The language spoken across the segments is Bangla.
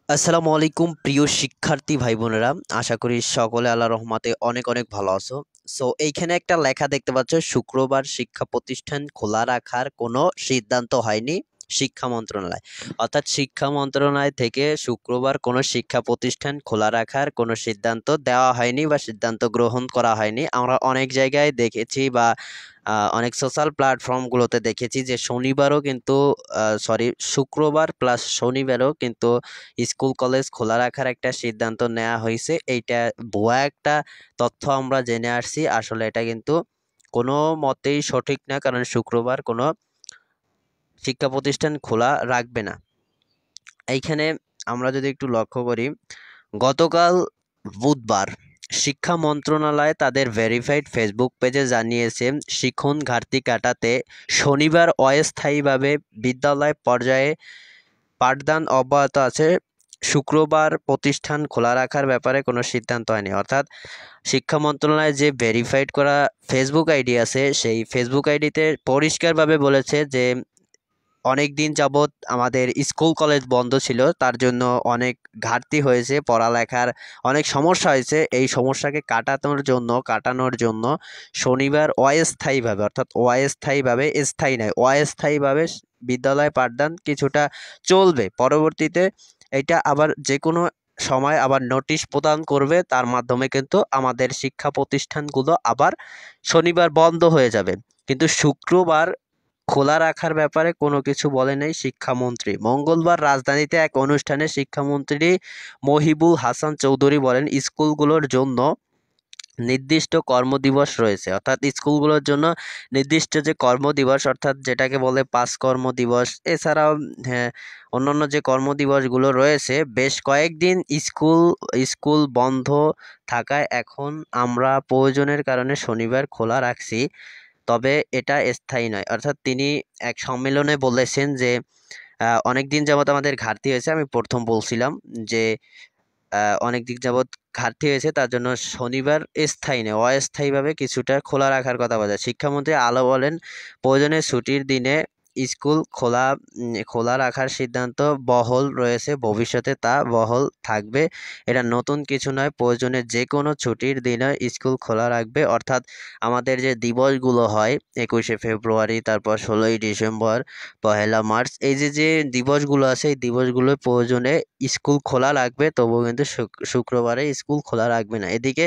আসসালামু আলাইকুম প্রিয় শিক্ষার্থী ভাই বোনেরা, আশা করি সকলে আল্লাহর রহমতে অনেক অনেক ভালো আছো। সো এইখানে একটা লেখা দেখতে পাচ্ছ, শুক্রবার শিক্ষা প্রতিষ্ঠান খোলা রাখার কোনো সিদ্ধান্ত হয়নি শিক্ষা মন্ত্রণালয়। অর্থাৎ শিক্ষা মন্ত্রণালয় থেকে শুক্রবার কোনো শিক্ষা প্রতিষ্ঠান খোলা রাখার কোনো সিদ্ধান্ত দেওয়া হয়নি বা সিদ্ধান্ত গ্রহণ করা হয়নি। আমরা অনেক জায়গায় দেখেছি বা অনেক সোশ্যাল প্ল্যাটফর্মগুলোতে দেখেছি যে শনিবারও কিন্তু সরি শুক্রবার প্লাস শনিবারও কিন্তু স্কুল কলেজ খোলা রাখার একটা সিদ্ধান্ত নেওয়া হয়েছে। এইটা ভুয়া একটা তথ্য আমরা জেনে আসছি। আসলে এটা কিন্তু কোনো মতেই সঠিক না, কারণ শুক্রবার কোনো শিক্ষা প্রতিষ্ঠান খোলা রাখবে না। এইখানে আমরা যদি একটু লক্ষ্য করি, গতকাল বুধবার শিক্ষা মন্ত্রণালয় তাদের ভেরিফাইড ফেসবুক পেজে জানিয়েছে, শিক্ষণ ঘাটতি কাটাতে শনিবার অস্থায়ীভাবে বিদ্যালয় পর্যায়ে পাঠদান অব্যাহত আছে। শুক্রবার প্রতিষ্ঠান খোলা রাখার ব্যাপারে কোনো সিদ্ধান্ত হয়নি। অর্থাৎ শিক্ষা মন্ত্রণালয়ের যে ভেরিফাইড করা ফেসবুক আইডি আছে, সেই ফেসবুক আইডিতে পরিষ্কারভাবে বলেছে যে অনেক দিন যাবৎ আমাদের স্কুল কলেজ বন্ধ ছিল, তার জন্য অনেক ঘাটতি হয়েছে, পড়ালেখার অনেক সমস্যা হয়েছে। এই সমস্যাকে কাটানোর জন্য শনিবার অস্থায়ীভাবে, অর্থাৎ অস্থায়ীভাবে, স্থায়ী নয় অস্থায়ীভাবে বিদ্যালয় পাঠদান কিছুটা চলবে। পরবর্তীতে এটা আবার যে কোনো সময় আবার নোটিশ প্রদান করবে, তার মাধ্যমে কিন্তু আমাদের শিক্ষা প্রতিষ্ঠানগুলো আবার শনিবার বন্ধ হয়ে যাবে। কিন্তু শুক্রবার খোলা রাখার ব্যাপারে কোনো কিছু বলে নাই শিক্ষামন্ত্রী। মঙ্গলবার রাজধানীতে এক অনুষ্ঠানে শিক্ষামন্ত্রী মহিবুল হাসান চৌধুরী বলেন, স্কুলগুলোর জন্য নির্দিষ্ট কর্মদিবস রয়েছে। অর্থাৎ স্কুলগুলোর জন্য নির্দিষ্ট যে কর্মদিবস, অর্থাৎ যেটাকে বলে ৫ কর্মদিবস, এছাড়াও হ্যাঁ অন্যান্য যে কর্মদিবসগুলো রয়েছে, বেশ কয়েকদিন স্কুল স্কুল বন্ধ থাকায় এখন আমরা প্রয়োজনের কারণে শনিবার খোলা রাখছি, তবে এটা স্থায়ী নয়। অর্থাৎ তিনি এক সম্মেলনে বলেছেন যে অনেক দিন যাবৎ আমাদের ঘাটতি হয়েছে। আমি প্রথম বলছিলাম যে অনেক দিক যাবৎ ঘাটতি হয়েছে, তার জন্য শনিবার স্থায়ী নয় অস্থায়ীভাবে কিছুটা খোলা রাখার কথা বলে শিক্ষামন্ত্রী আলো বলেন, প্রয়োজনে ছুটির দিনে স্কুল খোলা রাখার সিদ্ধান্ত বহাল রয়েছে, ভবিষ্যতে তা বহাল থাকবে। এটা নতুন কিছু নয়, প্রয়োজনে যে কোনো ছুটির দিনে স্কুল খোলা রাখবে। অর্থাৎ আমাদের যে দিবসগুলো হয় ২১শে ফেব্রুয়ারি, তারপর ১৬ই ডিসেম্বর, ১লা মার্চ, এই যে যে দিবসগুলো আছে, এই দিবসগুলো প্রয়োজনে স্কুল খোলা রাখবে, তবুও কিন্তু শুক্রবারে স্কুল খোলা রাখবে না। এদিকে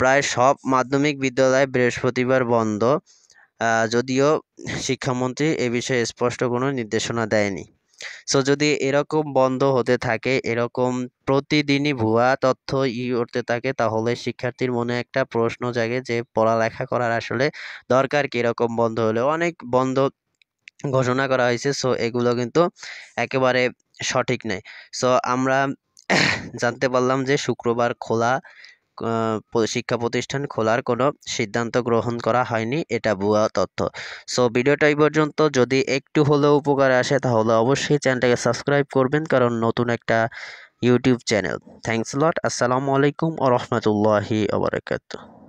প্রায় সব মাধ্যমিক বিদ্যালয় বৃহস্পতিবার বন্ধ, যদিও শিক্ষামন্ত্রী এ বিষয়ে স্পষ্ট কোনো নির্দেশনা দেয়নি। সো যদি এরকম বন্ধ হতে থাকে, এরকম প্রতিদিনই ভুয়া তথ্য উঠতে থাকে, তাহলে শিক্ষার্থীর মনে একটা প্রশ্ন জাগে যে পড়ালেখা করার আসলে দরকার কি? এরকম বন্ধ হলেও অনেক বন্ধ ঘোষণা করা হয়েছে, সো এগুলো কিন্তু একেবারে সঠিক নয়। সো আমরা জানতে পারলাম যে শুক্রবার শিক্ষা প্রতিষ্ঠান খোলার কোনো সিদ্ধান্ত গ্রহণ করা হয়নি, এটা ভুয়া তথ্য। সো ভিডিওটা এই পর্যন্ত। যদি একটু হলেও উপকারে আসে তাহলে অবশ্যই চ্যানেলটাকে সাবস্ক্রাইব করবেন, কারণ নতুন একটা ইউটিউব চ্যানেল। Thanks lot. আসসালামু আলাইকুম ওয়া রাহমাতুল্লাহি ওয়া বারাকাতুহু।